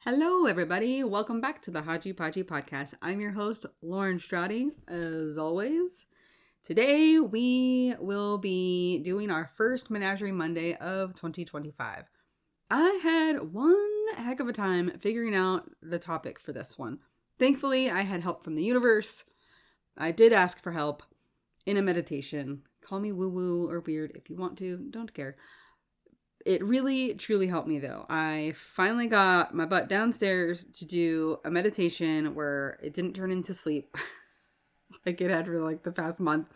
Hello, everybody. Welcome back to the Hodgy Podgy Podcast. I'm your host, Lauren Strati, as always. Today, we will be doing our first Menagerie Monday of 2025. I had one heck of a time figuring out the topic for this one. Thankfully, I had help from the universe. I did ask for help in a meditation. Call me woo-woo or weird if you want to. Don't care. It really, truly helped me, though. I finally got my butt downstairs to do a meditation where it didn't turn into sleep like it had for the past month.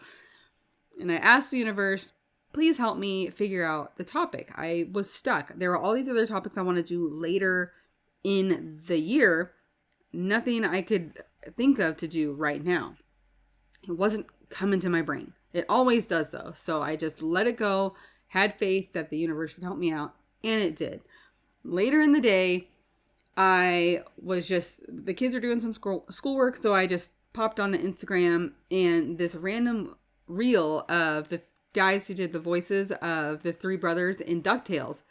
And I asked the universe, please help me figure out the topic. I was stuck. There were all these other topics I want to do later in the year. Nothing I could think of to do right now. It wasn't coming to my brain. It always does, though. So I just let it go. Had faith that the universe would help me out, and it did. Later in the day, the kids were doing some schoolwork, so I just popped on Instagram, and this random reel of the guys who did the voices of the three brothers in DuckTales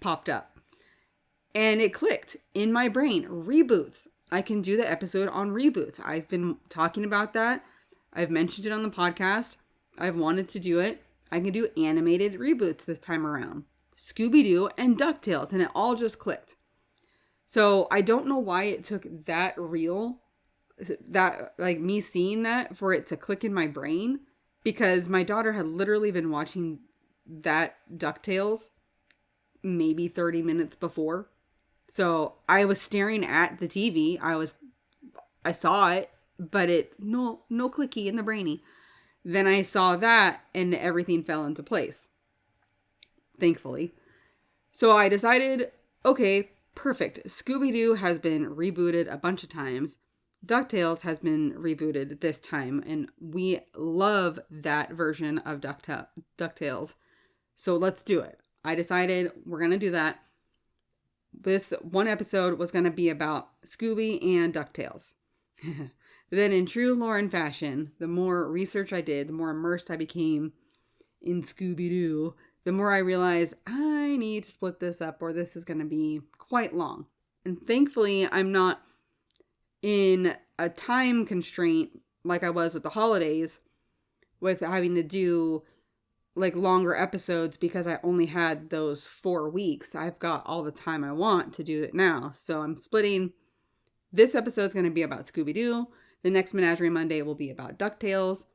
popped up. And it clicked in my brain. Reboots. I can do the episode on reboots. I've been talking about that. I've mentioned it on the podcast. I've wanted to do it. I can do animated reboots this time around. Scooby-Doo and DuckTales. And it all just clicked. So I don't know why it took that reel, me seeing that, for it to click in my brain. Because my daughter had literally been watching that DuckTales maybe 30 minutes before. So I was staring at the TV. I saw it, but no clicky in the brainy. Then I saw that and everything fell into place. Thankfully. So I decided, okay, perfect. Scooby-Doo has been rebooted a bunch of times. DuckTales has been rebooted this time. And we love that version of DuckTales. So let's do it. I decided we're going to do that. This one episode was going to be about Scooby and DuckTales. Then in true Lauren fashion, the more research I did, the more immersed I became in Scooby-Doo, the more I realized I need to split this up or this is going to be quite long. And thankfully, I'm not in a time constraint like I was with the holidays with having to do longer episodes because I only had those 4 weeks. I've got all the time I want to do it now. So I'm splitting. This episode's going to be about Scooby-Doo. The next Menagerie Monday will be about DuckTales.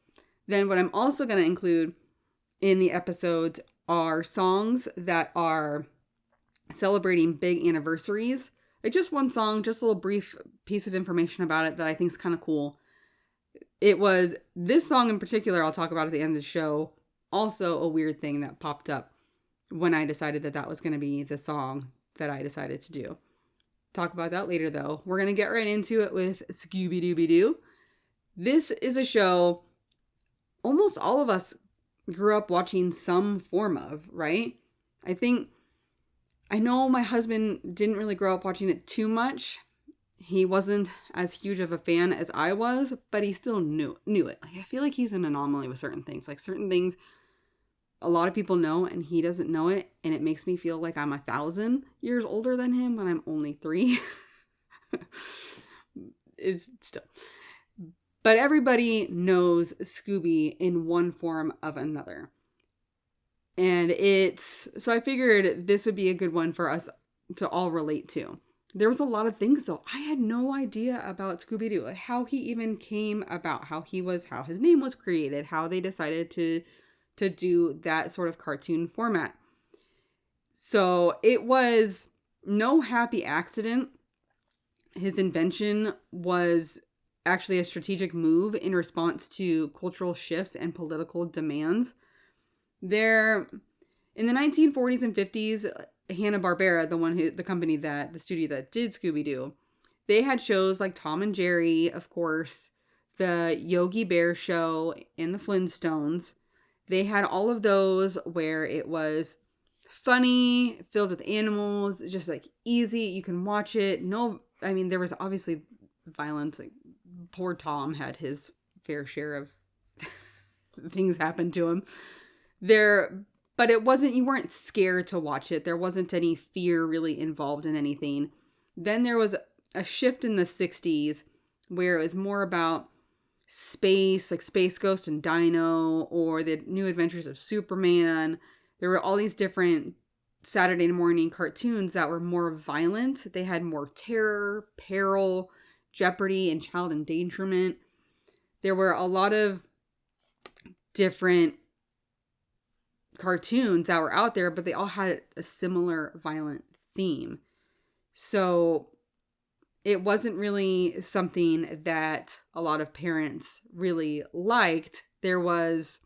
Then what I'm also going to include in the episodes are songs that are celebrating big anniversaries. Just one song, just a little brief piece of information about it that I think is kind of cool. It was this song in particular I'll talk about at the end of the show. Also a weird thing that popped up when I decided that was going to be the song that I decided to do. Talk about that later, though. We're going to get right into it with Scooby-Dooby-Doo. This is a show almost all of us grew up watching some form of, right? I know my husband didn't really grow up watching it too much. He wasn't as huge of a fan as I was, but he still knew it. I feel like he's an anomaly with certain things. Certain things a lot of people know and he doesn't know it, and it makes me feel like I'm 1,000 years older than him when I'm only 3. It's still. But everybody knows Scooby in one form of another. And so I figured this would be a good one for us to all relate to. There was a lot of things, though. I had no idea about Scooby-Doo, how he even came about, how his name was created, how they decided to do that sort of cartoon format. So it was no happy accident. His invention was actually a strategic move in response to cultural shifts and political demands. In the 1940s and 50s, Hanna-Barbera, the studio that did Scooby-Doo, they had shows like Tom and Jerry, of course, the Yogi Bear show, and the Flintstones. They had all of those where it was funny, filled with animals, just easy. You can watch it. There was obviously violence. Poor Tom had his fair share of things happen to him. But it wasn't, you weren't scared to watch it. There wasn't any fear really involved in anything. Then there was a shift in the 60s where it was more about space, like Space Ghost and Dino, or the New Adventures of Superman. There were all these different Saturday morning cartoons that were more violent. They had more terror, peril, jeopardy, and child endangerment. There were a lot of different cartoons that were out there, but they all had a similar violent theme. So it wasn't really something that a lot of parents really liked. There was,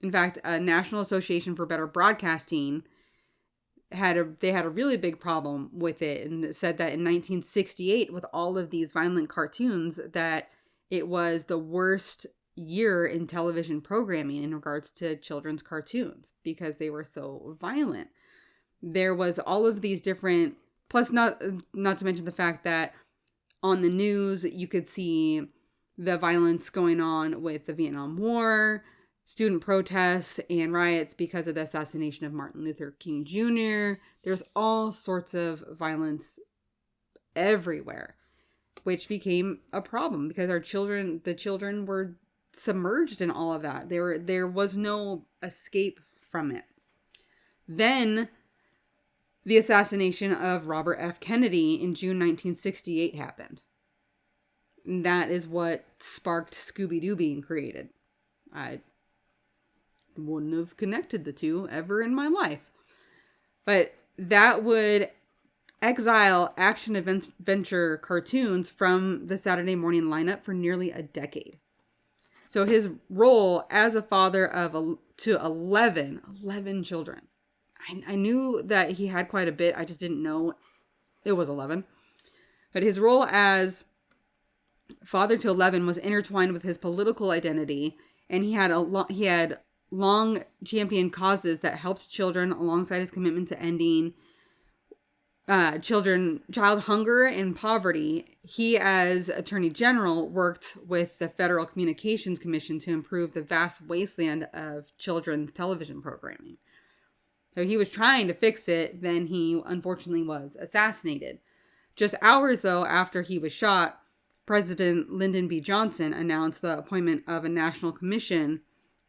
in fact, a National Association for Better Broadcasting had a really big problem with it, and it said that in 1968, with all of these violent cartoons, that it was the worst year in television programming in regards to children's cartoons because they were so violent. There was all of these different, plus not to mention the fact that on the news you could see the violence going on with the Vietnam War, student protests and riots because of the assassination of Martin Luther King Jr. There's all sorts of violence everywhere, which became a problem because the children were submerged in all of that. There was no escape from it. Then the assassination of Robert F. Kennedy in June 1968 happened. And that is what sparked Scooby-Doo being created. I wouldn't have connected the two ever in my life. But that would exile action adventure cartoons from the Saturday morning lineup for nearly a decade. So his role as a father to 11 children. I knew that he had quite a bit. I just didn't know it was 11. But his role as father to 11 was intertwined with his political identity, and he had long championed causes that helped children alongside his commitment to ending child hunger and poverty. He, as Attorney General, worked with the Federal Communications Commission to improve the vast wasteland of children's television programming. So he was trying to fix it, then he unfortunately was assassinated. Just hours, though, after he was shot, President Lyndon B. Johnson announced the appointment of a national commission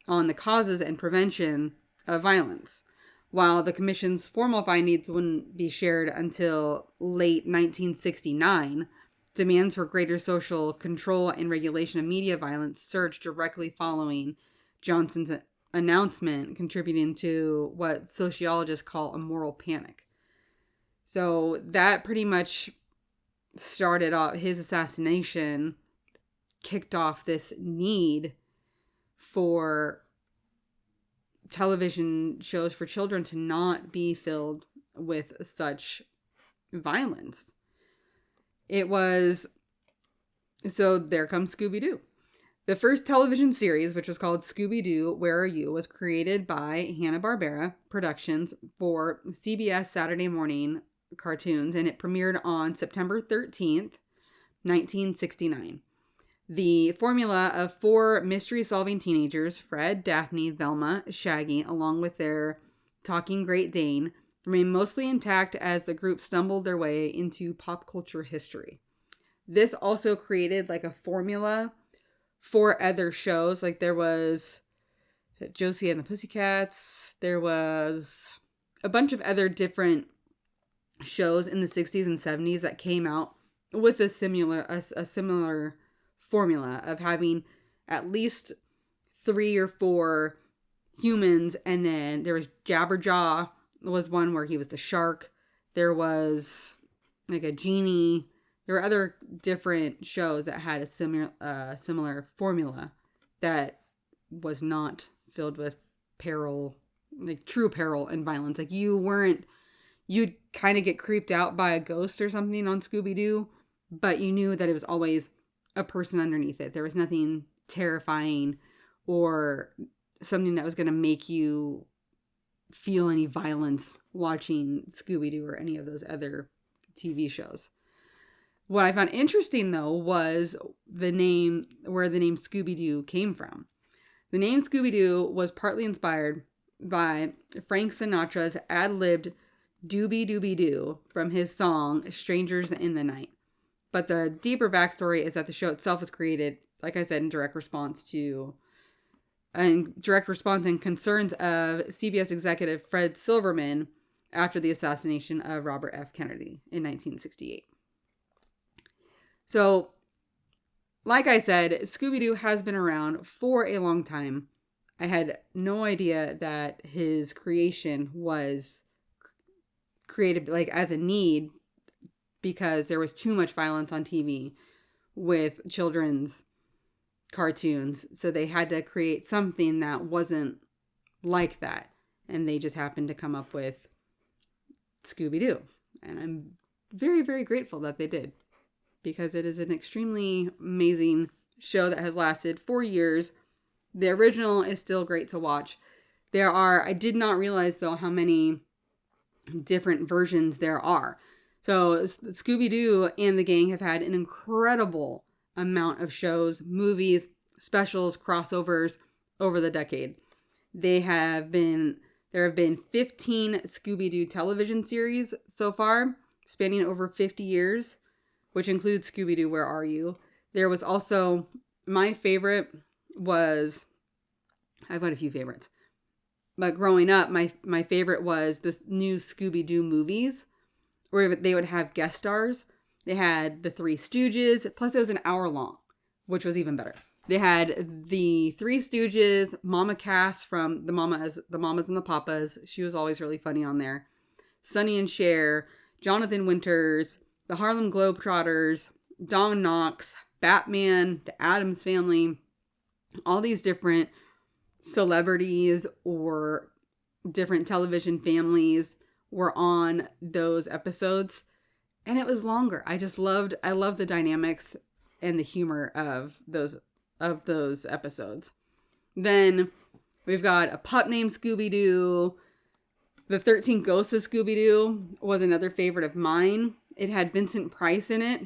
on the causes and prevention of violence. While the commission's formal findings wouldn't be shared until late 1969, demands for greater social control and regulation of media violence surged directly following Johnson's announcement, contributing to what sociologists call a moral panic. So that pretty much started off, his assassination kicked off this need for television shows for children to not be filled with such violence. So there comes Scooby-Doo. The first television series, which was called Scooby-Doo, Where Are You?, was created by Hanna-Barbera Productions for CBS Saturday morning cartoons, and it premiered on September 13th, 1969. The formula of 4 mystery-solving teenagers, Fred, Daphne, Velma, Shaggy, along with their talking Great Dane, remained mostly intact as the group stumbled their way into pop culture history. This also created like a formula for other shows. Like there was Josie and the Pussycats. There was a bunch of other different shows in the 60s and 70s that came out with a similar formula of having at least 3 or 4 humans, and then there was Jabberjaw was one where he was the shark. There was like a genie. There were other different shows that had a similar formula that was not filled with peril, like true peril and violence. Like you'd kind of get creeped out by a ghost or something on Scooby-Doo, but you knew that it was always a person underneath it. There was nothing terrifying or something that was going to make you feel any violence watching Scooby-Doo or any of those other TV shows. What I found interesting, though, was where the name Scooby-Doo came from. The name Scooby-Doo was partly inspired by Frank Sinatra's ad-libbed Doobie Doobie Doo from his song Strangers in the Night. But the deeper backstory is that the show itself was created, like I said, in direct response and concerns of CBS executive Fred Silverman after the assassination of Robert F. Kennedy in 1968. So, like I said, Scooby-Doo has been around for a long time. I had no idea that his creation was created like as a need because there was too much violence on TV with children's cartoons. So they had to create something that wasn't like that. And they just happened to come up with Scooby-Doo. And I'm very, very grateful that they did, because it is an extremely amazing show that has lasted 4 years. The original is still great to watch. I did not realize though how many different versions there are. So Scooby-Doo and the gang have had an incredible amount of shows, movies, specials, crossovers over the decade. There have been 15 Scooby-Doo television series so far, spanning over 50 years, which includes Scooby-Doo, Where Are You? There was also, my favorite was, I've got a few favorites, but growing up, my favorite was the new Scooby-Doo movies, where they would have guest stars. They had the Three Stooges, plus it was an hour long, which was even better. They had the Three Stooges, Mama Cass from the Mamas and the Papas. She was always really funny on there. Sonny and Cher, Jonathan Winters, the Harlem Globetrotters, Don Knotts, Batman, the Addams Family, all these different celebrities or different television families were on those episodes, and it was longer. I loved the dynamics and the humor of those episodes. Then we've got A Pup Named Scooby-Doo. The 13 Ghosts of Scooby-Doo was another favorite of mine. It had Vincent Price in it.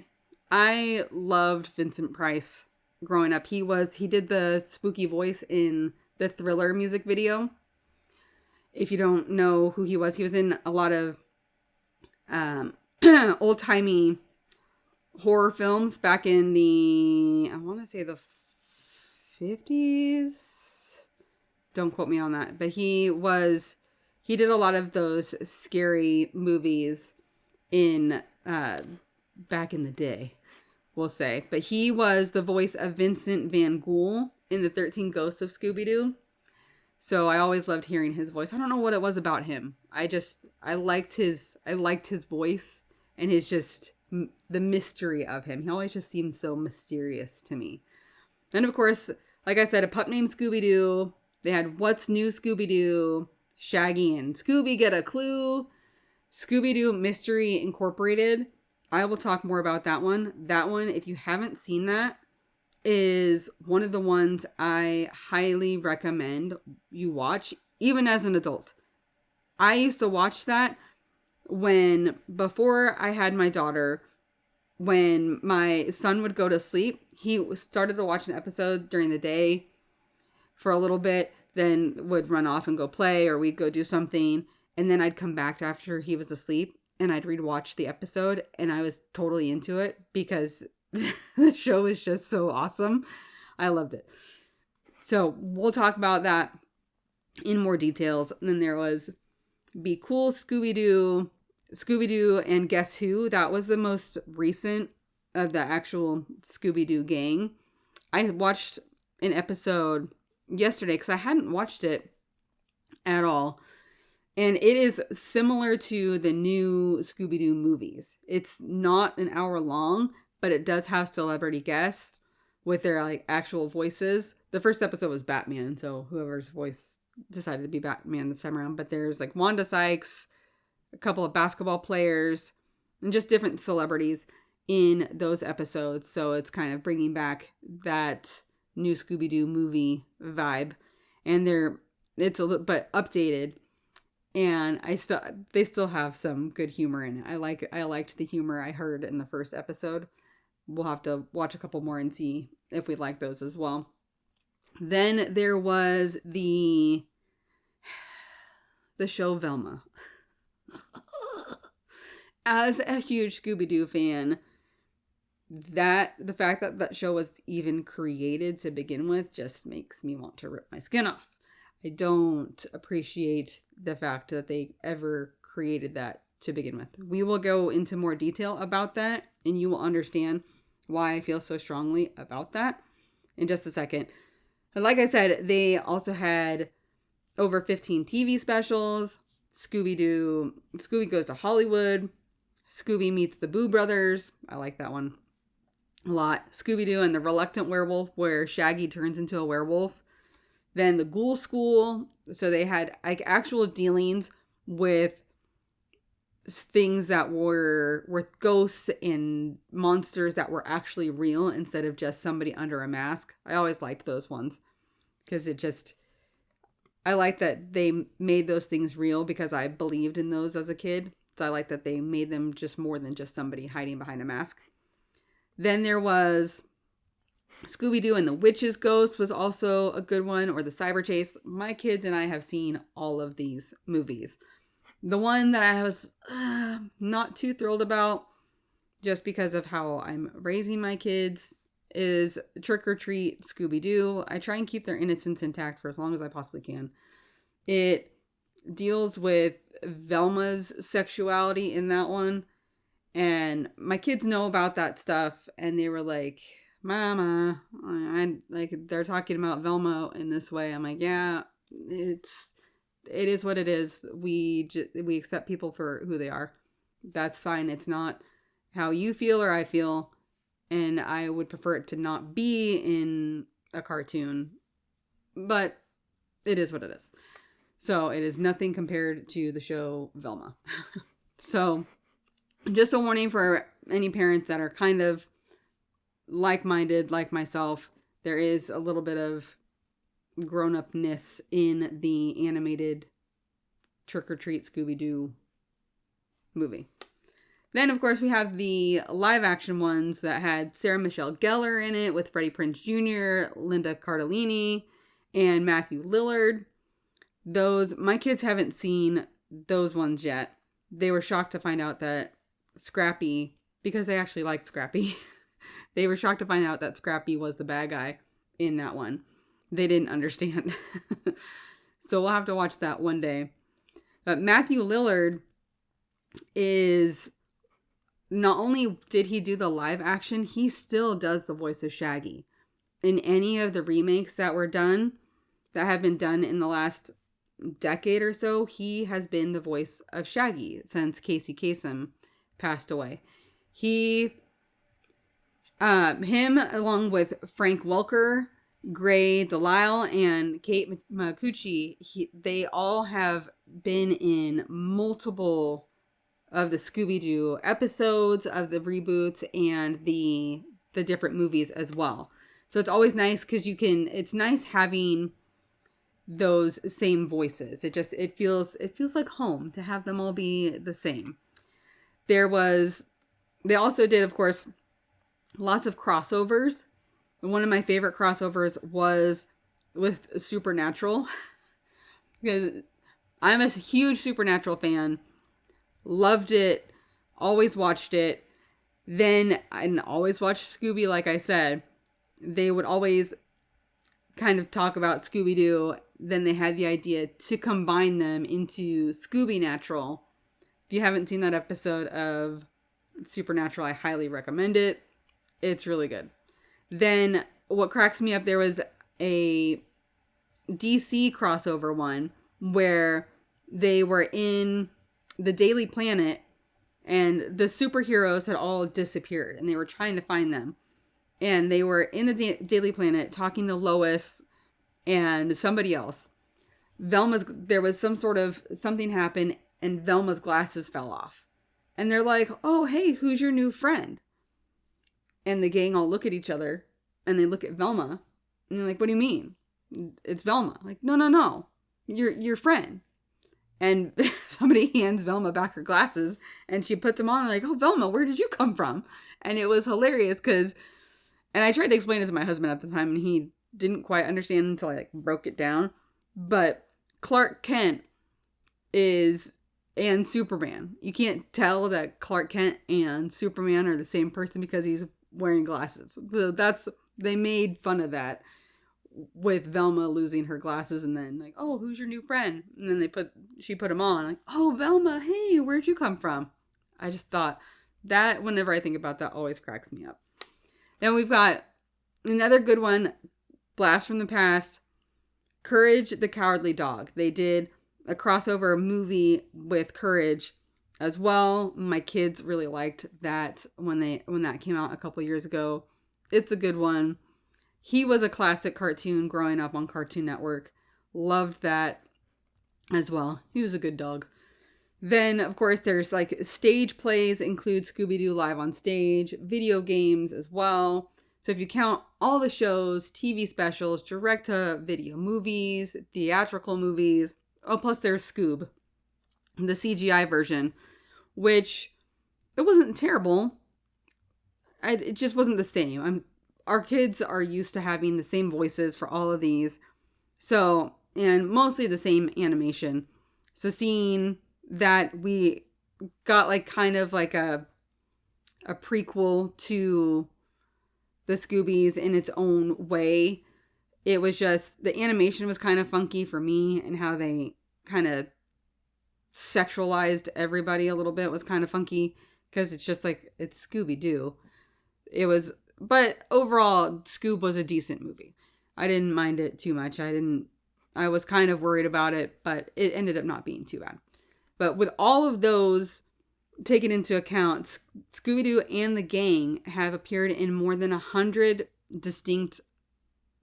I loved Vincent Price growing up. He did the spooky voice in the Thriller music video. If you don't know who he was in a lot of old-timey horror films back in the, I want to say the 50s. Don't quote me on that. But he did a lot of those scary movies in back in the day, we'll say. But he was the voice of Vincent Van Ghoul in the 13 Ghosts of Scooby-Doo. So I always loved hearing his voice. I don't know what it was about him. I liked his voice and the mystery of him. He always just seemed so mysterious to me. Then of course, like I said, A Pup Named Scooby-Doo. They had What's New Scooby-Doo, Shaggy and Scooby Get a Clue, Scooby-Doo Mystery Incorporated. I will talk more about that one. That one, if you haven't seen that, is one of the ones I highly recommend you watch, even as an adult. I used to watch that before I had my daughter, when my son would go to sleep. He started to watch an episode during the day for a little bit, then would run off and go play, or we'd go do something, and then I'd come back after he was asleep and I'd rewatch the episode, and I was totally into it because the show is just so awesome. I loved it. So we'll talk about that in more details. And then there was Be Cool Scooby-Doo, and Guess Who? That was the most recent of the actual Scooby-Doo gang. I watched an episode yesterday because I hadn't watched it at all. And it is similar to the new Scooby-Doo movies. It's not an hour long, but it does have celebrity guests with their like actual voices. The first episode was Batman, so whoever's voice decided to be Batman this time around. But there's like Wanda Sykes, a couple of basketball players, and just different celebrities in those episodes. So it's kind of bringing back that new Scooby-Doo movie vibe. And it's a little but updated. And they still have some good humor in it. I liked the humor I heard in the first episode. We'll have to watch a couple more and see if we like those as well. Then there was the show Velma. as a huge Scooby-Doo fan, the fact that that show was even created to begin with just makes me want to rip my skin off. I don't appreciate the fact that they ever created that to begin with. We will go into more detail about that, and you will understand why I feel so strongly about that in just a second. And like I said, they also had over 15 TV specials. Scooby-Doo, Scooby Goes to Hollywood, Scooby Meets the Boo Brothers. I like that one a lot. Scooby-Doo and the Reluctant Werewolf, where Shaggy turns into a werewolf. Then the Ghoul School. So they had like actual dealings with things that were ghosts and monsters that were actually real instead of just somebody under a mask. I always liked those ones because I like that they made those things real because I believed in those as a kid. So I like that they made them just more than just somebody hiding behind a mask. Then there was Scooby-Doo and the Witch's Ghost was also a good one, or the Cyber Chase. My kids and I have seen all of these movies. The one that I was not too thrilled about, just because of how I'm raising my kids, is Trick or Treat Scooby-Doo. I try and keep their innocence intact for as long as I possibly can. It deals with Velma's sexuality in that one. And my kids know about that stuff, and they were like, Mama, they're talking about Velma in this way. I'm like, yeah, it is what it is. We accept people for who they are. That's fine. It's not how you feel or I feel. And I would prefer it to not be in a cartoon. But it is what it is. So it is nothing compared to the show Velma. So just a warning for any parents that are kind of like-minded, like myself. There is a little bit of grown-upness in the animated Trick or Treat Scooby-Doo movie. Then, of course, we have the live-action ones that had Sarah Michelle Gellar in it with Freddie Prinze Jr., Linda Cardellini, and Matthew Lillard. My kids haven't seen those ones yet. They were shocked to find out that Scrappy, because they actually liked Scrappy, they were shocked to find out that Scrappy was the bad guy in that one. They didn't understand. So we'll have to watch that one day. But Matthew Lillard is, not only did he do the live action, he still does the voice of Shaggy. In any of the remakes that have been done in the last decade or so, he has been the voice of Shaggy since Casey Kasem passed away. Him along with Frank Welker, Gray Delisle, and Kate Micucci, they all have been in multiple of the Scooby-Doo episodes of the reboots and the different movies as well. So it's always nice because it's nice having those same voices. It feels like home to have them all be the same. They also did, of course, lots of crossovers. One of my favorite crossovers was with Supernatural, because I'm a huge Supernatural fan. Loved it. Always watched it. And always watched Scooby, like I said. They would always kind of talk about Scooby-Doo. Then they had the idea to combine them into Scooby-Natural. If you haven't seen that episode of Supernatural, I highly recommend it. It's really good. Then what cracks me up, there was a DC crossover one where they were in the Daily Planet and the superheroes had all disappeared and they were trying to find them. And they were in the Daily Planet talking to Lois and somebody else. There was something happened and Velma's glasses fell off. And they're like, oh, hey, who's your new friend? And the gang all look at each other and they look at Velma and they're like, what do you mean? It's Velma. Like, no. Your friend. And somebody hands Velma back her glasses and she puts them on. Like, oh, Velma, where did you come from? And it was hilarious because, and I tried to explain it to my husband at the time and he didn't quite understand until I broke it down. But Clark Kent is and Superman. You can't tell that Clark Kent and Superman are the same person because he's wearing glasses. So they made fun of that with Velma losing her glasses, and then like, oh, who's your new friend? And then she put them on, like, oh, Velma, hey, where'd you come from? I just thought that, whenever I think about that, always cracks me up. Then we've got another good one, blast from the past, Courage the Cowardly Dog. They did a crossover movie with Courage as well. My kids really liked that when that came out a couple years ago. It's a good one. He was a classic cartoon growing up on Cartoon Network. Loved that as well. He was a good dog. Then, of course, there's like stage plays, include Scooby-Doo Live on Stage, video games as well. So if you count all the shows, TV specials, direct-to-video movies, theatrical movies, plus there's Scoob, the CGI version, which it wasn't terrible. It just wasn't the same. Our kids are used to having the same voices for all of these. So, and mostly the same animation. So seeing that we got like kind of like a prequel to the Scoobies in its own way. It was just, the animation was kind of funky for me, and how they kind of sexualized everybody a little bit was kind of funky, because it's just like, it's Scooby-Doo. But overall, Scoob was a decent movie. I didn't mind it too much. I was kind of worried about it, but it ended up not being too bad. But with all of those taken into account, Scooby-Doo and the gang have appeared in more than 100 distinct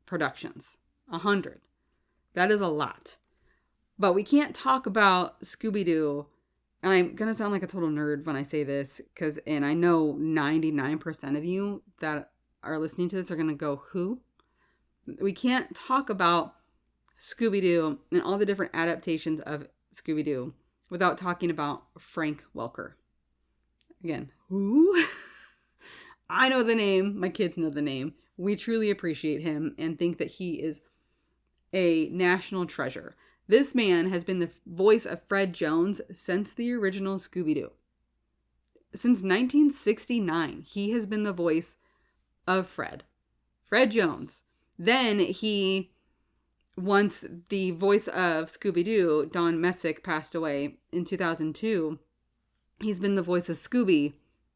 productions. 100. That is a lot. But we can't talk about Scooby-Doo, and I'm going to sound like a total nerd when I say this, and I know 99% of you that are listening to this are going to go, who? We can't talk about Scooby-Doo and all the different adaptations of Scooby-Doo without talking about Frank Welker. Again, who? I know the name. My kids know the name. We truly appreciate him and think that he is a national treasure. This man has been the voice of Fred Jones since the original Scooby-Doo. Since 1969, he has been the voice of Fred Jones. Then once the voice of Scooby-Doo, Don Messick, passed away in 2002, he's been the voice of Scooby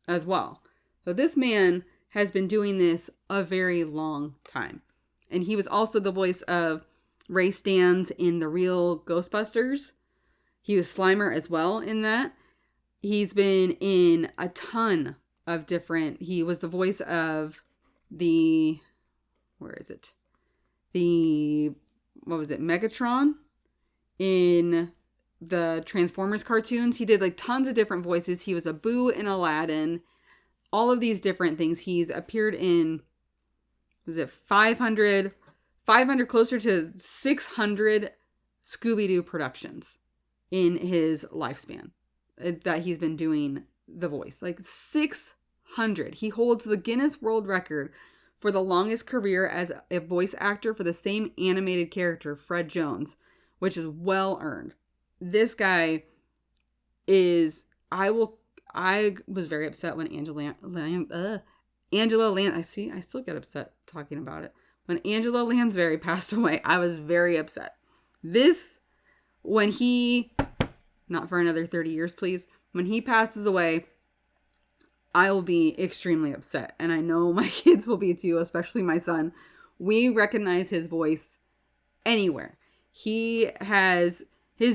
as well. So this man has been doing this a very long time. And he was also the voice of Ray Stantz in The Real Ghostbusters. He was Slimer as well in that. He's been in a ton of different... He was the voice of Megatron in the Transformers cartoons. He did like tons of different voices. He was a Boo in Aladdin. All of these different things. He's appeared in, 500, closer to 600 Scooby-Doo productions in his lifespan that he's been doing the voice. Like 600. He holds the Guinness World Record for the longest career as a voice actor for the same animated character, Fred Jones, which is well earned. This guy is, I was very upset when Angela I still get upset talking about it. When Angela Lansbury passed away, I was very upset. Not for another 30 years, please. When he passes away, I will be extremely upset. And I know my kids will be too, especially my son. We recognize his voice anywhere. His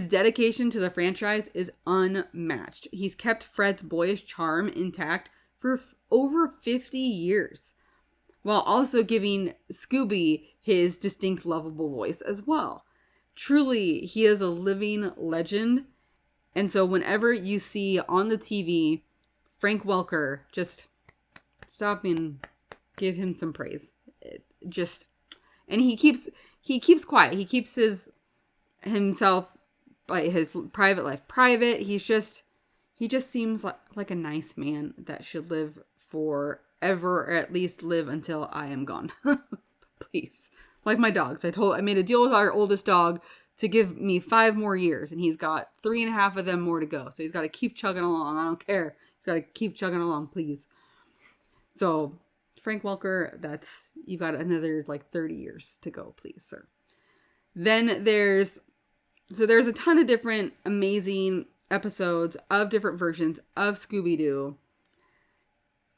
dedication to the franchise is unmatched. He's kept Fred's boyish charm intact for over 50 years, while also giving Scooby his distinct, lovable voice as well. Truly, he is a living legend. And so whenever you see on the TV Frank Welker, just stop and give him some praise. And he keeps quiet. He keeps himself, like, his private life private. He just seems like a nice man that should live forever, or at least live until I am gone. Please. Like my dogs. I made a deal with our oldest dog to give me 5 more years, and he's got 3.5 of them more to go. So he's got to keep chugging along. I don't care. He's got to keep chugging along, please. So Frank Welker, you've got another like 30 years to go, please, sir. Then there's a ton of different amazing episodes of different versions of Scooby-Doo.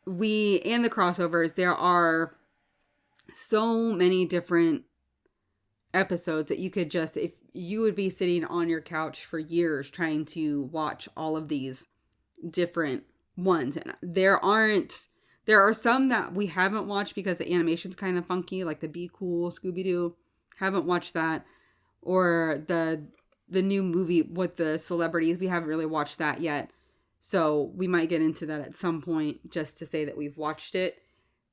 And the crossovers, there are so many different episodes that you could if you would be sitting on your couch for years trying to watch all of these different ones. And there are some that we haven't watched because the animation's kind of funky, like the Be Cool Scooby-Doo. Haven't watched that. Or the new movie with the celebrities. We haven't really watched that yet. So we might get into that at some point just to say that we've watched it.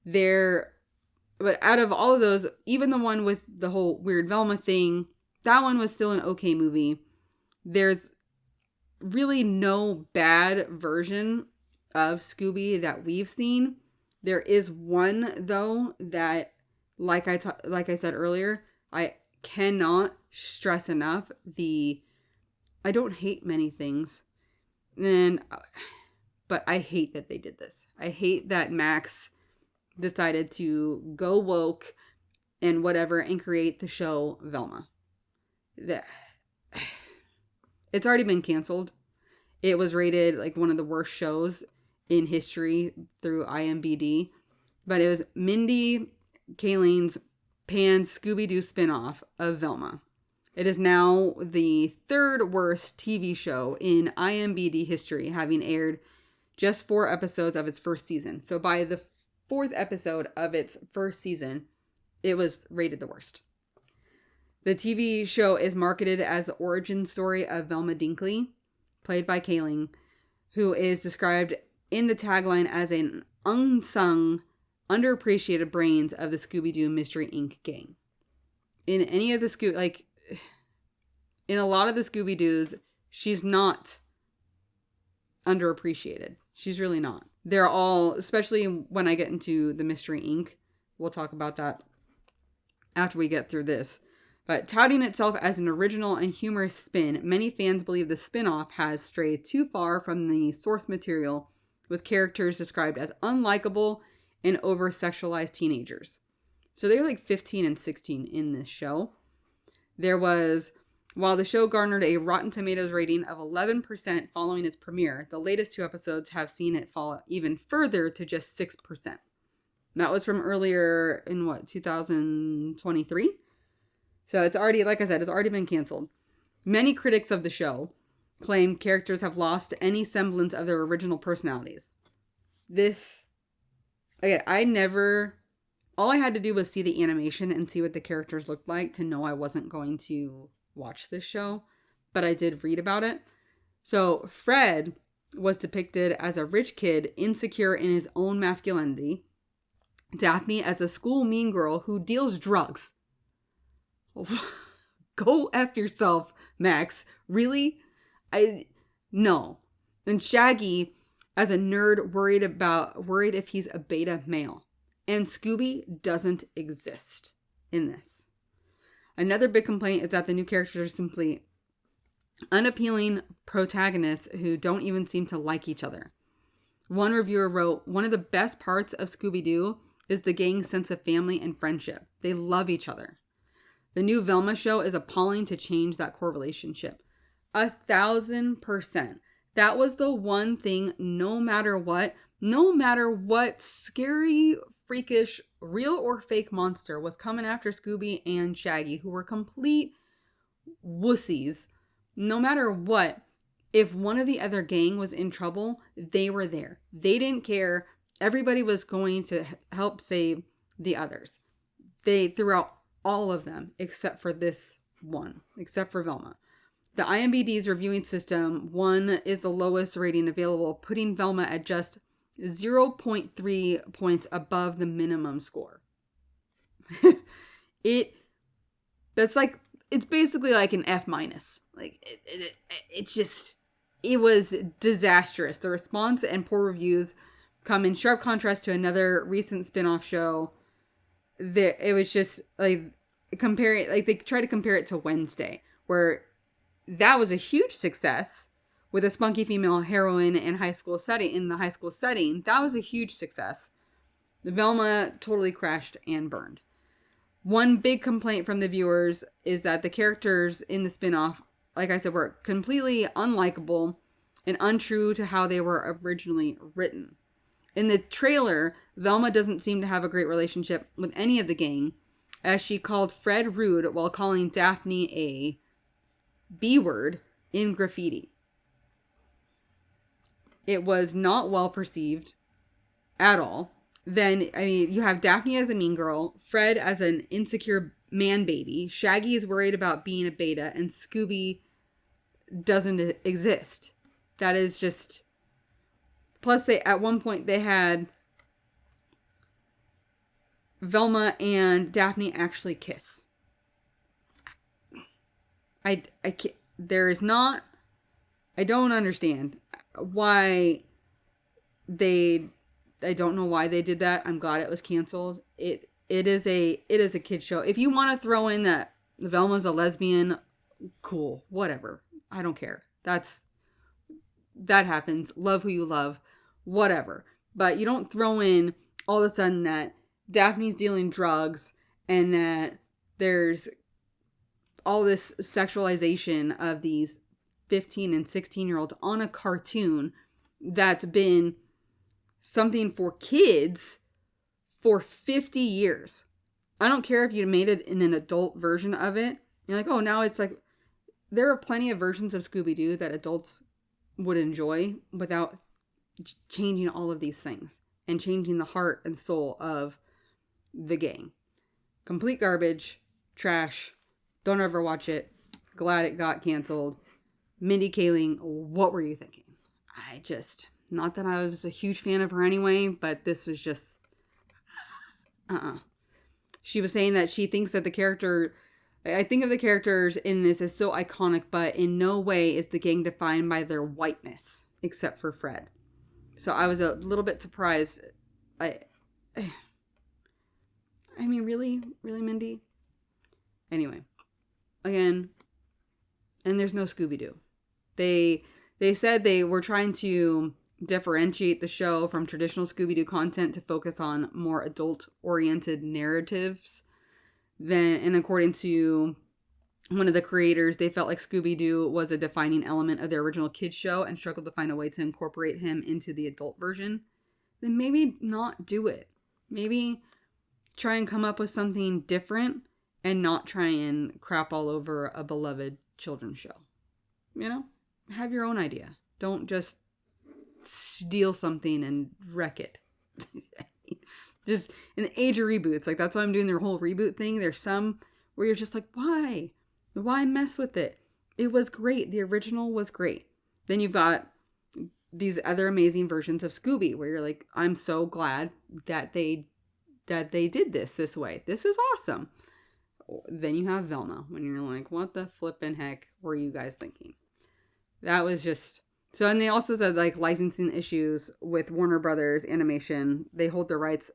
But out of all of those, even the one with the whole weird Velma thing, that one was still an okay movie. There's really no bad version of Scooby that we've seen. There is one, though, that, like I said earlier, I cannot stress enough. I don't hate many things. But I hate that they did this. I hate that Max decided to go woke and whatever and create the show Velma. It's already been canceled. It was rated like one of the worst shows in history through IMDb. But it was Mindy Kaling's panned Scooby-Doo spinoff of Velma. It is now the 3rd worst TV show in IMDb history, having aired just 4 episodes of its first season. So by the 4th episode of its first season, it was rated the worst. The TV show is marketed as the origin story of Velma Dinkley, played by Kaling, who is described in the tagline as an unsung, underappreciated brains of the Scooby-Doo Mystery Inc. gang. In any of the in a lot of the Scooby-Doos, she's not underappreciated. She's really not. They're all, especially when I get into the Mystery Inc., we'll talk about that after we get through this. But touting itself as an original and humorous spin, many fans believe the spin-off has strayed too far from the source material, with characters described as unlikable and over-sexualized teenagers. So they're like 15 and 16 in this show. While the show garnered a Rotten Tomatoes rating of 11% following its premiere, the latest 2 episodes have seen it fall even further to just 6%. That was from earlier in 2023? So it's already, like I said, it's already been canceled. Many critics of the show claim characters have lost any semblance of their original personalities. All I had to do was see the animation and see what the characters looked like to know I wasn't going to watch this show, but I did read about it. So Fred was depicted as a rich kid, insecure in his own masculinity. Daphne as a school mean girl who deals drugs. Go F yourself, Max. Really? No. And Shaggy as a nerd worried if he's a beta male. And Scooby doesn't exist in this. Another big complaint is that the new characters are simply unappealing protagonists who don't even seem to like each other. One reviewer wrote, "One of the best parts of Scooby-Doo is the gang's sense of family and friendship. They love each other. The new Velma show is appalling to change that core relationship." 1,000%. That was the one thing, no matter what scary, freakish, real or fake monster was coming after Scooby and Shaggy, who were complete wussies. No matter what, if one of the other gang was in trouble, they were there. They didn't care. Everybody was going to help save the others. They threw out all of them except for this one, except for Velma. The IMDb's reviewing system, 1 is the lowest rating available, putting Velma at just 0.3 points above the minimum score. It's basically like an F-. Like it was disastrous. The response and poor reviews come in sharp contrast to another recent spin-off show. It was just like they try to compare it to Wednesday. where that was a huge success with a spunky female heroine in the high school setting. That was a huge success. The Velma totally crashed and burned. One big complaint from the viewers is that the characters in the spinoff, like I said, were completely unlikable and untrue to how they were originally written. In the trailer, Velma doesn't seem to have a great relationship with any of the gang, as she called Fred rude while calling Daphne a B-word in graffiti. It was not well perceived at all. Then, you have Daphne as a mean girl, Fred as an insecure man baby, Shaggy is worried about being a beta, and Scooby doesn't exist. That is just... Plus, at one point, they had Velma and Daphne actually kiss. I don't understand why I don't know why they did that. I'm glad it was canceled. It is a kid's show. If you want to throw in that Velma's a lesbian, cool, whatever. I don't care. That happens. Love who you love, whatever. But you don't throw in all of a sudden that Daphne's dealing drugs and that there's all this sexualization of these 15 and 16-year-olds on a cartoon that's been something for kids for 50 years. I don't care if you made it in an adult version of it. You're like, oh, now it's like... There are plenty of versions of Scooby-Doo that adults would enjoy without changing all of these things and changing the heart and soul of the gang. Complete garbage, trash, don't ever watch it. Glad it got canceled. Mindy Kaling, what were you thinking? Not that I was a huge fan of her anyway, but this was just, She was saying that she thinks that I think of the characters in this as so iconic, but in no way is the gang defined by their whiteness, except for Fred. So I was a little bit surprised. I mean, really, Mindy? Anyway, again, and there's no Scooby-Doo. They said they were trying to differentiate the show from traditional Scooby-Doo content to focus on more adult-oriented narratives. And according to one of the creators, they felt like Scooby-Doo was a defining element of their original kids show and struggled to find a way to incorporate him into the adult version. Then maybe not do it. Maybe try and come up with something different and not try and crap all over a beloved children's show. Have your own idea. Don't just steal something and wreck it. Just in the age of reboots, like that's why I'm doing their whole reboot thing. There's some where you're just like, why? Why mess with it? It was great. The original was great. Then you've got these other amazing versions of Scooby where you're like, I'm so glad that they did this way. This is awesome. Then you have Velma when you're like, what the flippin' heck were you guys thinking? That was just... So, and they also said like licensing issues with Warner Brothers Animation. They hold their rights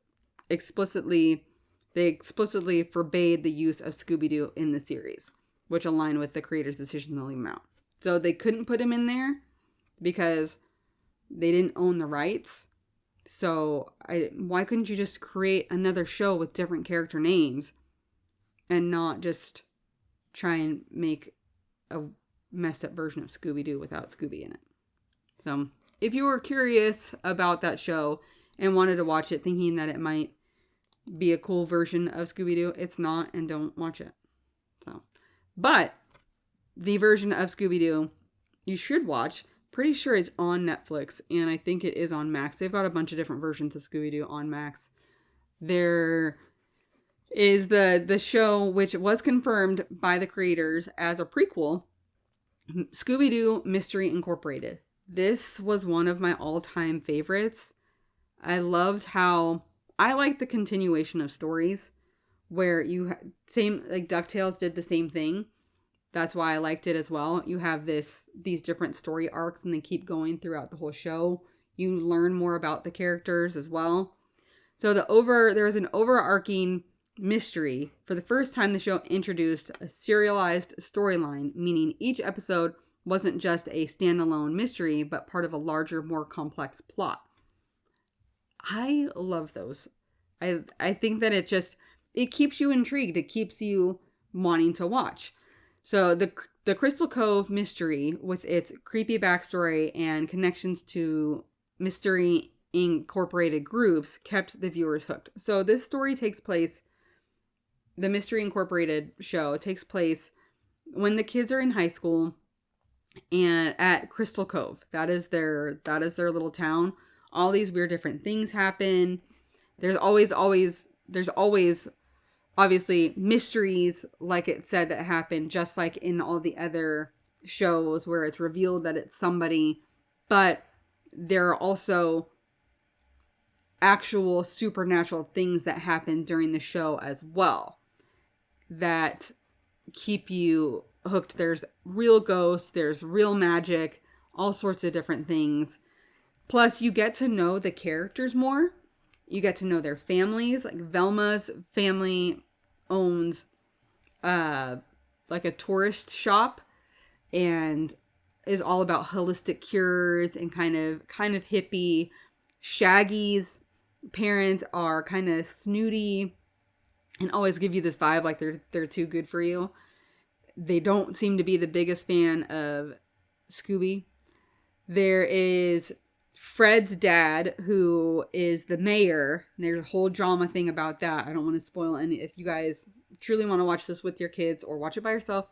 explicitly. They explicitly forbade the use of Scooby-Doo in the series, which aligned with the creator's decision to leave him out. So they couldn't put him in there because they didn't own the rights. So why couldn't you just create another show with different character names and not just try and make a messed up version of Scooby-Doo without Scooby in it? So if you were curious about that show and wanted to watch it thinking that it might be a cool version of Scooby-Doo, it's not, and don't watch it. So, but the version of Scooby-Doo you should watch, pretty sure it's on Netflix, and I think it is on Max. They've got a bunch of different versions of Scooby-Doo on Max. There is the show, which was confirmed by the creators as a prequel, Scooby-Doo Mystery Incorporated. This was one of my all-time favorites. I loved how... I like the continuation of stories where like DuckTales did the same thing. That's why I liked it as well. You have these different story arcs and they keep going throughout the whole show. You learn more about the characters as well. So there was an overarching mystery. For the first time, the show introduced a serialized storyline, meaning each episode wasn't just a standalone mystery, but part of a larger, more complex plot. I love those. I think that it keeps you intrigued. It keeps you wanting to watch. So the Crystal Cove mystery, with its creepy backstory and connections to mystery incorporated groups, kept the viewers hooked. So this story takes place, the Mystery Incorporated show takes place when the kids are in high school and at Crystal Cove. That is their little town. All these weird different things happen. There's always obviously mysteries, like it said, that happen, just like in all the other shows where it's revealed that it's somebody. But there are also actual supernatural things that happen during the show as well that keep you hooked. There's real ghosts, there's real magic, all sorts of different things. Plus, you get to know the characters more. You get to know their families. Like Velma's family owns like a tourist shop and is all about holistic cures and kind of hippie. Shaggy's parents are kind of snooty and always give you this vibe like they're too good for you. They don't seem to be the biggest fan of Scooby. There is Fred's dad, who is the mayor. There's a whole drama thing about that. I don't want to spoil any. If you guys truly want to watch this with your kids or watch it by yourself,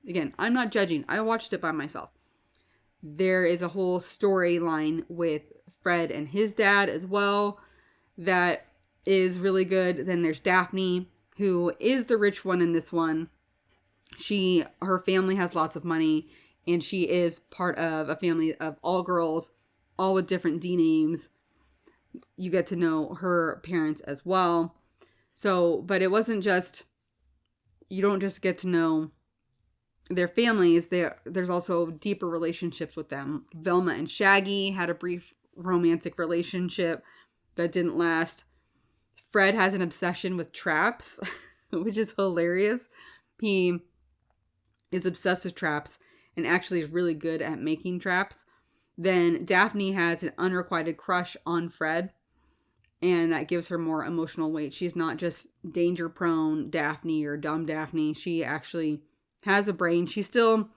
again, I'm not judging. I watched it by myself. There is a whole storyline with Fred and his dad as well that is really good. Then there's Daphne, who is the rich one in this one. Her family has lots of money, and she is part of a family of all girls, all with different D names. You get to know her parents as well. So, but it wasn't just, you don't just get to know their families. There's also deeper relationships with them. Velma and Shaggy had a brief romantic relationship that didn't last. Fred has an obsession with traps, which is hilarious. He is obsessed with traps and actually is really good at making traps. Then Daphne has an unrequited crush on Fred, and that gives her more emotional weight. She's not just danger-prone Daphne or dumb Daphne. She actually has a brain. She's still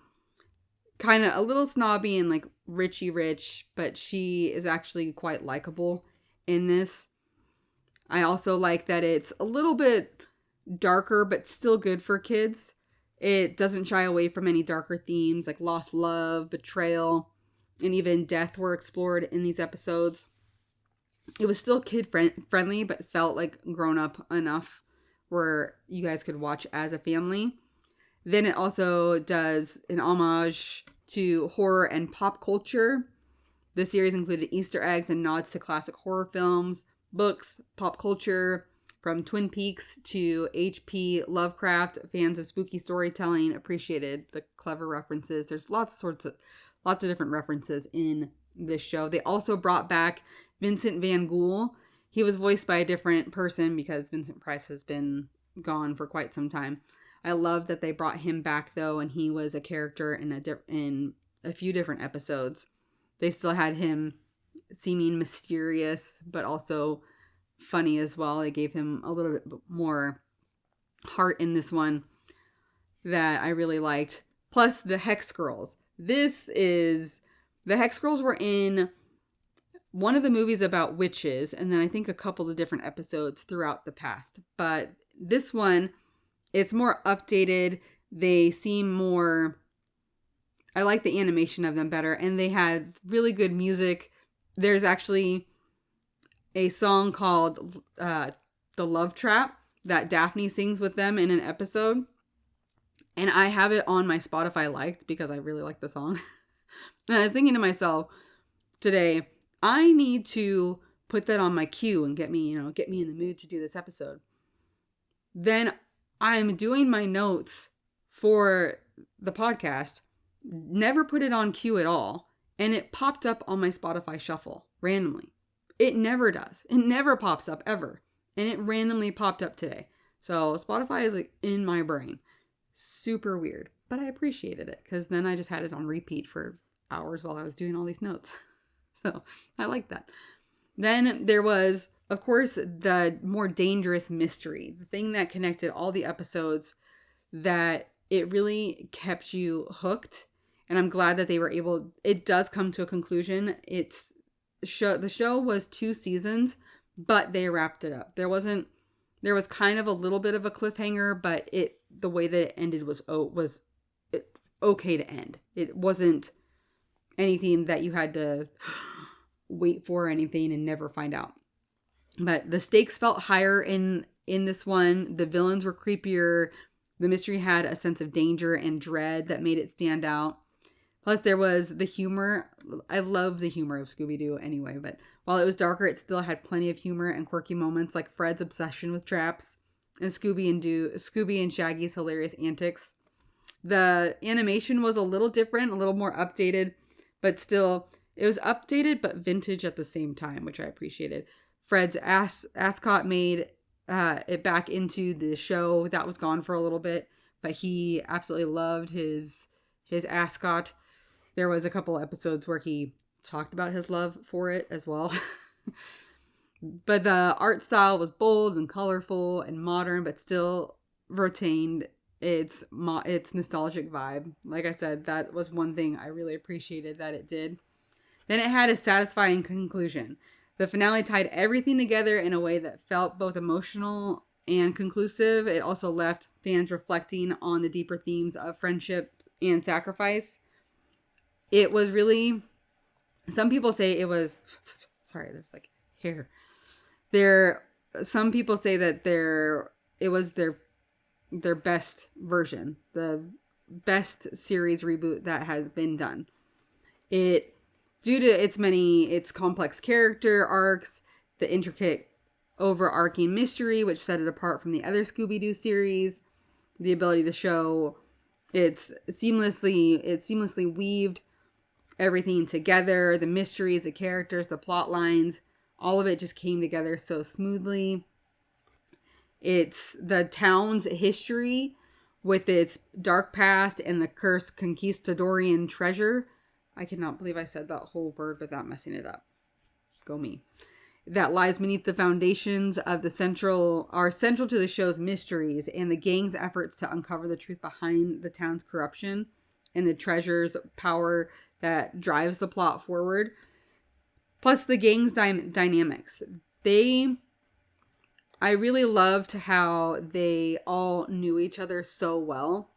kind of a little snobby and like richy rich, but she is actually quite likable in this. I also like that it's a little bit darker, but still good for kids. It doesn't shy away from any darker themes like lost love, betrayal, and even death were explored in these episodes. It was still kid-friendly, but felt like grown up enough where you guys could watch as a family. Then it also does an homage to horror and pop culture. The series included Easter eggs and nods to classic horror films, books, pop culture, from Twin Peaks to H.P. Lovecraft. Fans of spooky storytelling appreciated the clever references. There's lots of different references in this show. They also brought back Vincent Van Gogh. He was voiced by a different person because Vincent Price has been gone for quite some time. I love that they brought him back though, and he was a character in a few different episodes. They still had him seeming mysterious, but also funny as well. They gave him a little bit more heart in this one that I really liked. Plus the Hex Girls. The Hex Girls were in one of the movies about witches, and then I think a couple of different episodes throughout the past. But this one, it's more updated. They seem more, I like the animation of them better, and they had really good music. There's actually a song called The Love Trap that Daphne sings with them in an episode. And I have it on my Spotify liked because I really like the song. And I was thinking to myself today, I need to put that on my queue and get me in the mood to do this episode. Then I'm doing my notes for the podcast, never put it on queue at all, and it popped up on my Spotify shuffle randomly. It never does. It never pops up ever. And it randomly popped up today. So Spotify is like in my brain. Super weird. But I appreciated it because then I just had it on repeat for hours while I was doing all these notes. So I like that. Then there was, of course, the more dangerous mystery, the thing that connected all the episodes that it really kept you hooked. And I'm glad that they were able, it does come to a conclusion. The show was 2 seasons, but they wrapped it up. There was kind of a little bit of a cliffhanger, but the way that it ended was okay to end. It wasn't anything that you had to wait for or anything and never find out. But the stakes felt higher in this one. The villains were creepier. The mystery had a sense of danger and dread that made it stand out. Plus, there was the humor. I love the humor of Scooby-Doo anyway, but while it was darker, it still had plenty of humor and quirky moments like Fred's obsession with traps and Scooby and Shaggy's hilarious antics. The animation was a little different, a little more updated, but still, it was updated but vintage at the same time, which I appreciated. Fred's ascot made it back into the show. That was gone for a little bit, but he absolutely loved his ascot. There was a couple episodes where he talked about his love for it as well. But the art style was bold and colorful and modern, but still retained its nostalgic vibe. Like I said, that was one thing I really appreciated that it did. Then it had a satisfying conclusion. The finale tied everything together in a way that felt both emotional and conclusive. It also left fans reflecting on the deeper themes of friendship and sacrifice. It was really, some people say it was, sorry, there's like hair. Some people say that it was their best version, the best series reboot that has been done. Due to its complex character arcs, the intricate overarching mystery, which set it apart from the other Scooby-Doo series, the ability to show it seamlessly weaved everything together, the mysteries, the characters, the plot lines, all of it just came together so smoothly. It's the town's history with its dark past and the cursed conquistadorian treasure. I cannot believe I said that whole word without messing it up. Go me. That lies beneath the foundations of central to the show's mysteries and the gang's efforts to uncover the truth behind the town's corruption and the treasure's power that drives the plot forward. Plus the gang's dynamics. I really loved how they all knew each other so well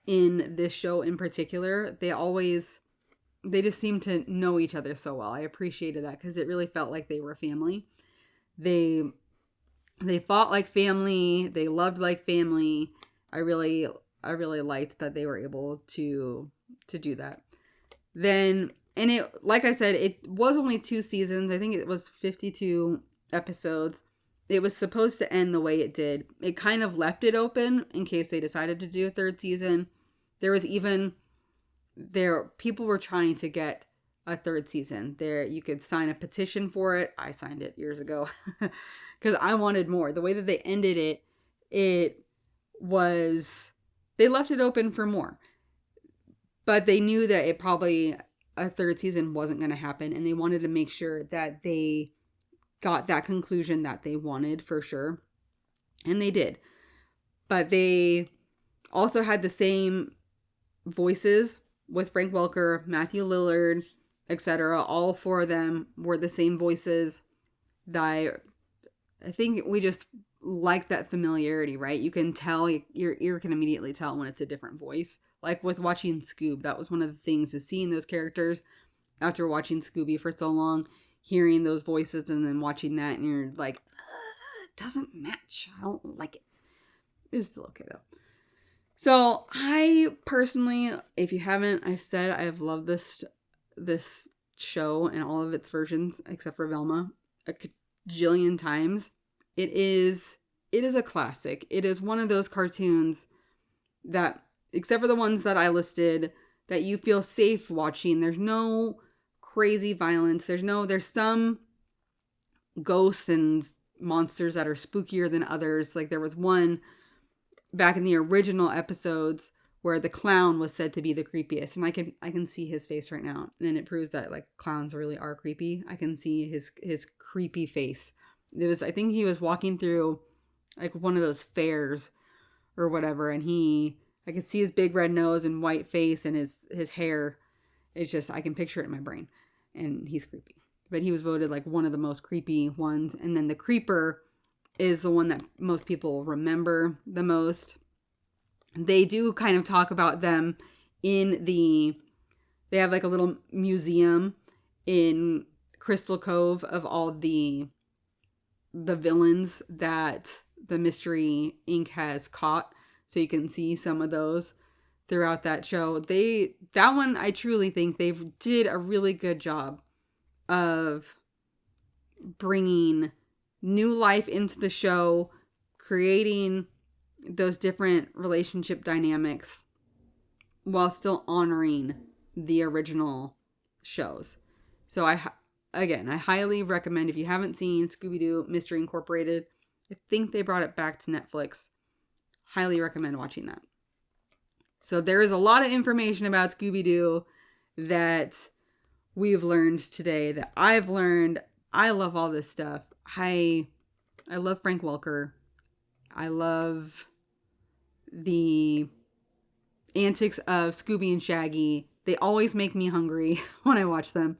in this show in particular. They just seemed to know each other so well. I appreciated that because it really felt like they were family. They fought like family. They loved like family. I really liked that they were able to do that. Then, and it, like I said, it was only 2 seasons. I think it was 52 episodes. It was supposed to end the way it did. It kind of left it open in case they decided to do a 3rd season. People were trying to get a 3rd season. You could sign a petition for it. I signed it years ago because I wanted more. The way that they ended they left it open for more. But they knew that a 3rd season wasn't going to happen, and they wanted to make sure that they got that conclusion that they wanted for sure. And they did. But they also had the same voices with Frank Welker, Matthew Lillard, etc. All 4 of them were the same voices. I think we just like that familiarity, right? You can tell, your ear can immediately tell when it's a different voice. Like with watching Scoob, that was one of the things, is seeing those characters after watching Scooby for so long, hearing those voices and then watching that, and you're like, it doesn't match. I don't like it. It was still okay though. So I personally, if you haven't, I've said I have loved this show and all of its versions except for Velma a gajillion times. It is a classic. It is one of those cartoons that, except for the ones that I listed, that you feel safe watching. There's no crazy violence. There's some ghosts and monsters that are spookier than others. Like there was one back in the original episodes where the clown was said to be the creepiest, and I can see his face right now, and it proves that like clowns really are creepy. I can see his creepy face. I think he was walking through like one of those fairs or whatever, and I could see his big red nose and white face, and his hair. It's just, I can picture it in my brain, and he's creepy. But he was voted like one of the most creepy ones. And then the creeper is the one that most people remember the most. They do kind of talk about them they have like a little museum in Crystal Cove of all the villains that the Mystery Inc. has caught. So you can see some of those throughout that show. That one, I truly think they did a really good job of bringing new life into the show, creating those different relationship dynamics while still honoring the original shows. So I highly recommend, if you haven't seen Scooby-Doo Mystery Incorporated, I think they brought it back to Netflix. Highly recommend watching that. So there is a lot of information about Scooby-Doo that we've learned today, that I've learned. I love all this stuff. I love Frank Welker. I love the antics of Scooby and Shaggy. They always make me hungry when I watch them.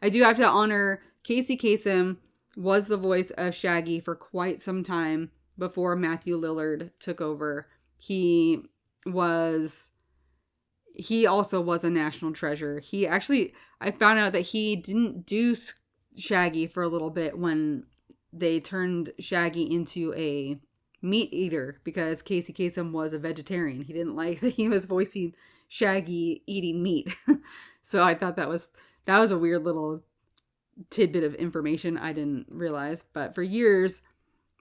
I do have to honor Casey Kasem was the voice of Shaggy for quite some time before Matthew Lillard took over. He also was a national treasure. I found out that he didn't do Shaggy for a little bit when they turned Shaggy into a meat eater, because Casey Kasem was a vegetarian. He didn't like that he was voicing Shaggy eating meat. So I thought that was a weird little tidbit of information I didn't realize. But for years,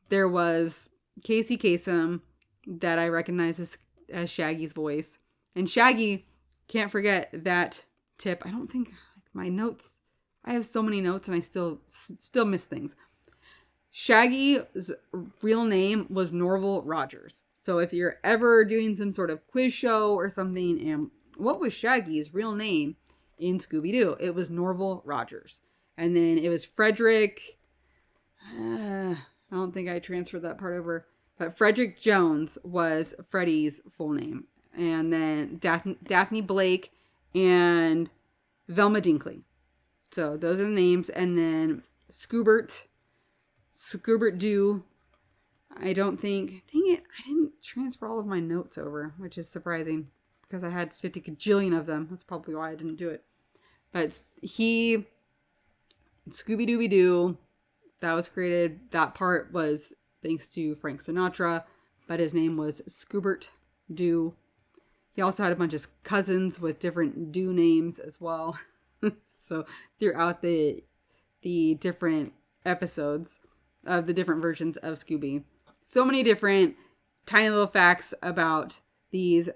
there was Casey Kasem that I recognize as Shaggy's voice. And Shaggy, can't forget that tip. I don't think my notes, I have so many notes and I still miss things. Shaggy's real name was Norval Rogers. So if you're ever doing some sort of quiz show or something, and what was Shaggy's real name in Scooby-Doo? It was Norval Rogers. And then it was Frederick, I don't think I transferred that part over, but Frederick Jones was Freddy's full name. And then Daphne Blake and Velma Dinkley. So those are the names. And then Scoobert Doo. I didn't transfer all of my notes over, which is surprising because I had 50 gajillion of them. That's probably why I didn't do it. But Scooby-Dooby-Doo, that was created, that part was thanks to Frank Sinatra, but his name was Scoobert Doo. He also had a bunch of cousins with different Doo names as well. So throughout the different episodes of the different versions of Scooby, so many different tiny little facts about these.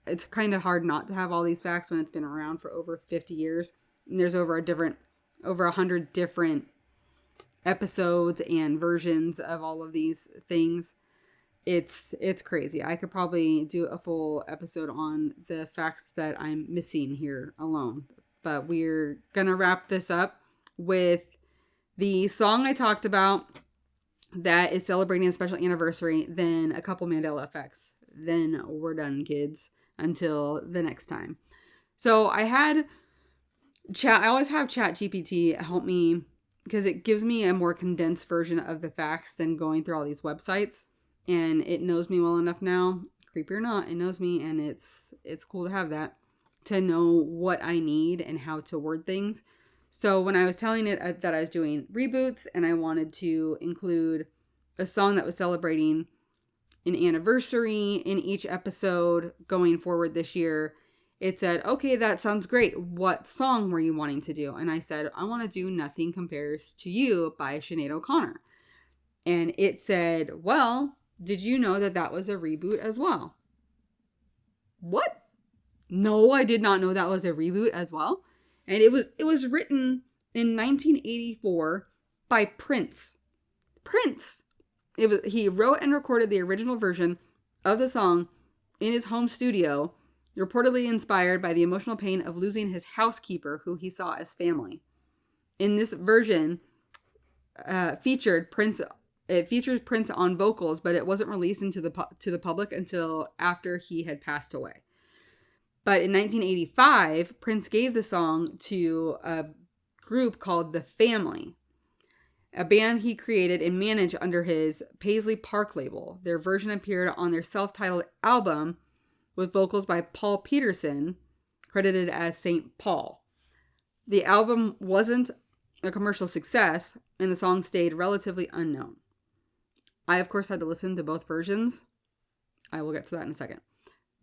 It's kind of hard not to have all these facts when it's been around for over 50 years. And there's over 100 different episodes and versions of all of these things. It's crazy. I could probably do a full episode on the facts that I'm missing here alone. But we're going to wrap this up with the song I talked about that is celebrating a special anniversary, then a couple Mandela Effects. Then we're done, kids, until the next time. So I always have ChatGPT help me because it gives me a more condensed version of the facts than going through all these websites. And it knows me well enough now, creepy or not, it knows me, and it's cool to have that, to know what I need and how to word things. So when I was telling it that I was doing reboots and I wanted to include a song that was celebrating an anniversary in each episode going forward this year, it said, okay, that sounds great. What song were you wanting to do? And I said, I want to do Nothing Compares to You by Sinead O'Connor. And it said, well, did you know that was a reboot as well? What? No, I did not know that was a reboot as well. And it was written in 1984 by Prince. Prince. He wrote and recorded the original version of the song in his home studio, reportedly inspired by the emotional pain of losing his housekeeper, who he saw as family. In this version, features Prince on vocals, but it wasn't released to the public until after he had passed away. But in 1985, Prince gave the song to a group called The Family, a band he created and managed under his Paisley Park label. Their version appeared on their self-titled album with vocals by Paul Peterson, credited as St. Paul. The album wasn't a commercial success, and the song stayed relatively unknown. I, of course, had to listen to both versions. I will get to that in a second.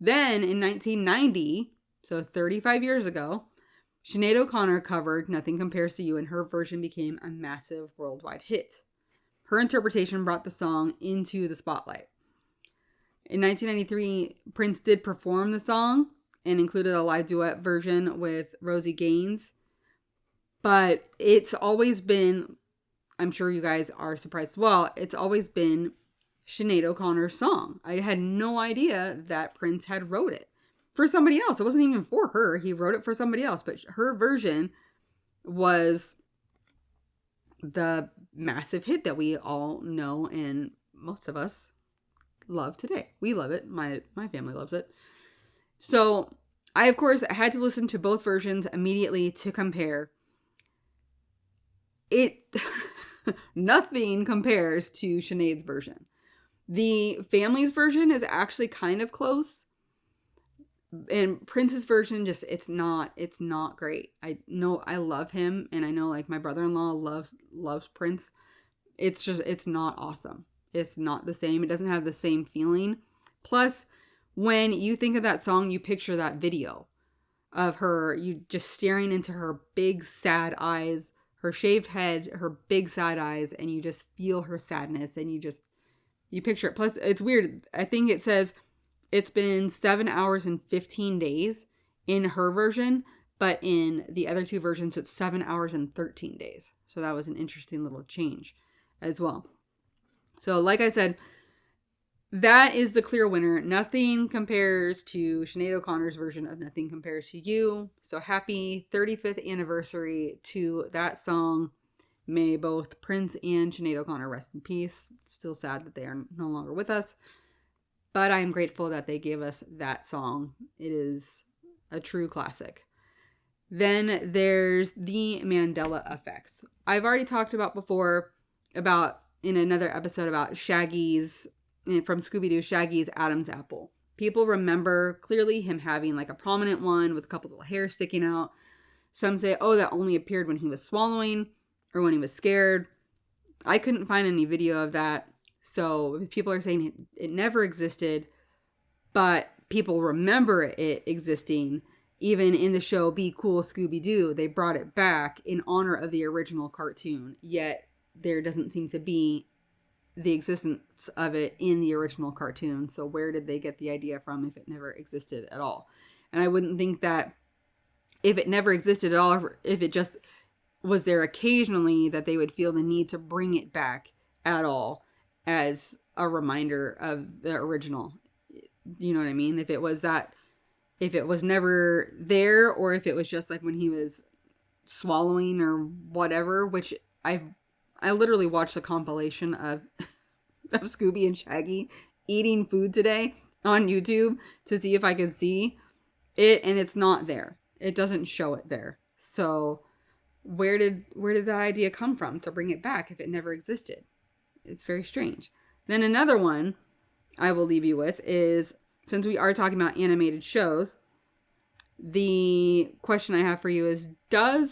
Then, in 1990, so 35 years ago, Sinead O'Connor covered Nothing Compares to You, and her version became a massive worldwide hit. Her interpretation brought the song into the spotlight. In 1993, Prince did perform the song and included a live duet version with Rosie Gaines. But it's always been, I'm sure you guys are surprised as well, it's always been Sinead O'Connor's song. I had no idea that Prince had wrote it for somebody else. It wasn't even for her. He wrote it for somebody else, but her version was the massive hit that we all know and most of us love today. We love it. My family loves it. So I, of course, had to listen to both versions immediately to compare. Nothing compares to Sinead's version. The Family's version is actually kind of close. And Prince's version, just, it's not great. I know I love him, and I know like my brother-in-law loves Prince. It's not awesome. It's not the same. It doesn't have the same feeling. Plus, when you think of that song, you picture that video of her, you just staring into her big sad eyes, her shaved head, her big sad eyes, and you just feel her sadness, and you picture it. Plus, it's weird. I think it says it's been 7 hours and 15 days in her version, but in the other two versions, it's 7 hours and 13 days. So that was an interesting little change as well. So like I said, that is the clear winner. Nothing compares to Sinead O'Connor's version of Nothing Compares to You. So happy 35th anniversary to that song. May both Prince and Sinead O'Connor rest in peace. It's still sad that they are no longer with us, but I am grateful that they gave us that song. It is a true classic. Then there's the Mandela Effects. I've already talked about before in another episode about Shaggy's, from Scooby-Doo, Shaggy's Adam's apple. People remember clearly him having like a prominent one with a couple little hairs sticking out. Some say, oh, that only appeared when he was swallowing or when he was scared. I couldn't find any video of that. So people are saying it never existed, but people remember it existing. Even in the show Be Cool, Scooby-Doo, they brought it back in honor of the original cartoon, yet there doesn't seem to be the existence of it in the original cartoon. So where did they get the idea from if it never existed at all? And I wouldn't think that if it never existed at all, if it just was there occasionally, that they would feel the need to bring it back at all as a reminder of the original. You know what I mean? If it was never there, or if it was just like when he was swallowing or whatever, which I literally watched a compilation of Scooby and Shaggy eating food today on YouTube to see if I could see it, and it's not there. It doesn't show it there. So where did that idea come from to bring it back if it never existed? It's very strange. Then another one I will leave you with is, since we are talking about animated shows, the question I have for you is,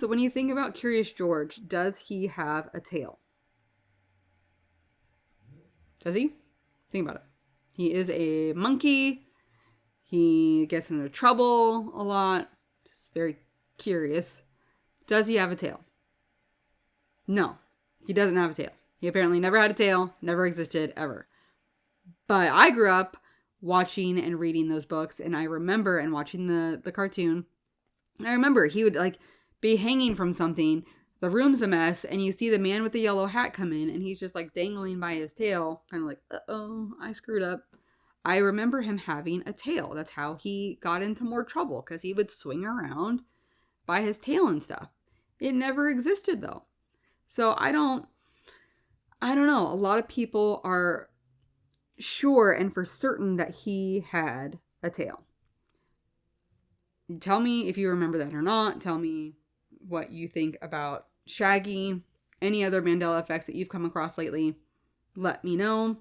when you think about Curious George, does he have a tail? Does he? Think about it. He is a monkey. He gets into trouble a lot. It's very curious. Does he have a tail? No, he doesn't have a tail. He apparently never had a tail, never existed, ever. But I grew up watching and reading those books, and I remember, and watching the cartoon, I remember he would like be hanging from something, the room's a mess, and you see the man with the yellow hat come in, and he's just like dangling by his tail, kind of like, uh-oh, I screwed up. I remember him having a tail. That's how he got into more trouble, because he would swing around by his tail and stuff. It never existed, though. So I don't know. A lot of people are sure and for certain that he had a tail. Tell me if you remember that or not. Tell me what you think about Shaggy, any other Mandela effects that you've come across lately. Let me know.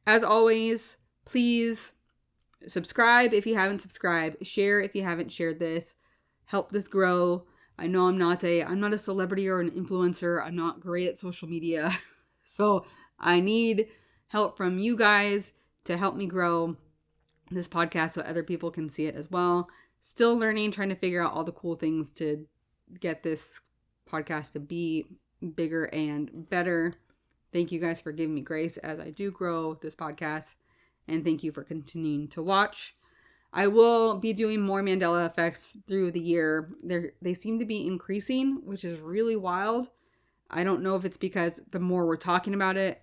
As always, please subscribe if you haven't subscribed. Share if you haven't shared this. Help this grow. I know I'm not a celebrity or an influencer. I'm not great at social media. So I need help from you guys to help me grow this podcast so other people can see it as well. Still learning, trying to figure out all the cool things to get this podcast to be bigger and better. Thank you guys for giving me grace as I do grow this podcast. And thank you for continuing to watch. I will be doing more Mandela effects through the year. They seem to be increasing, which is really wild. I don't know if it's because the more we're talking about it,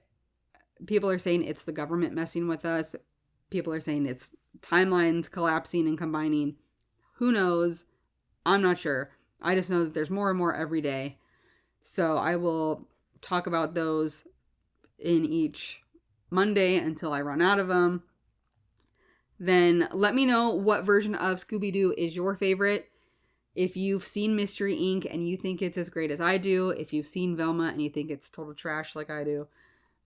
people are saying it's the government messing with us. People are saying it's timelines collapsing and combining. Who knows? I'm not sure. I just know that there's more and more every day. So I will talk about those in each Monday until I run out of them. Then let me know what version of Scooby-Doo is your favorite. If you've seen Mystery Inc. and you think it's as great as I do, if you've seen Velma and you think it's total trash like I do,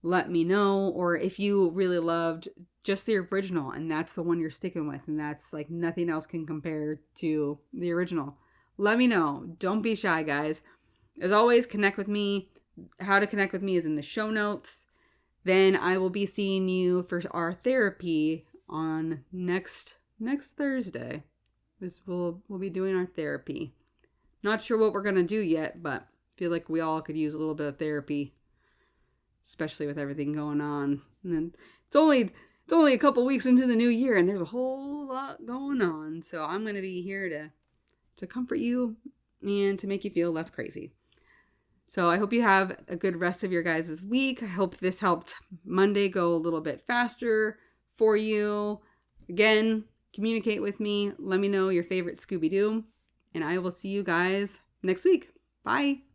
let me know. Or if you really loved just the original and that's the one you're sticking with and that's like nothing else can compare to the original, let me know. Don't be shy, guys. As always, connect with me. How to connect with me is in the show notes. Then I will be seeing you for our therapy on next Thursday. We'll be doing our therapy. Not sure what we're going to do yet, but feel like we all could use a little bit of therapy, especially with everything going on. And then it's only a couple weeks into the new year and there's a whole lot going on. So I'm going to be here to comfort you and to make you feel less crazy. So I hope you have a good rest of your guys' week. I hope this helped Monday go a little bit faster for you. Again, communicate with me. Let me know your favorite Scooby-Doo. And I will see you guys next week. Bye.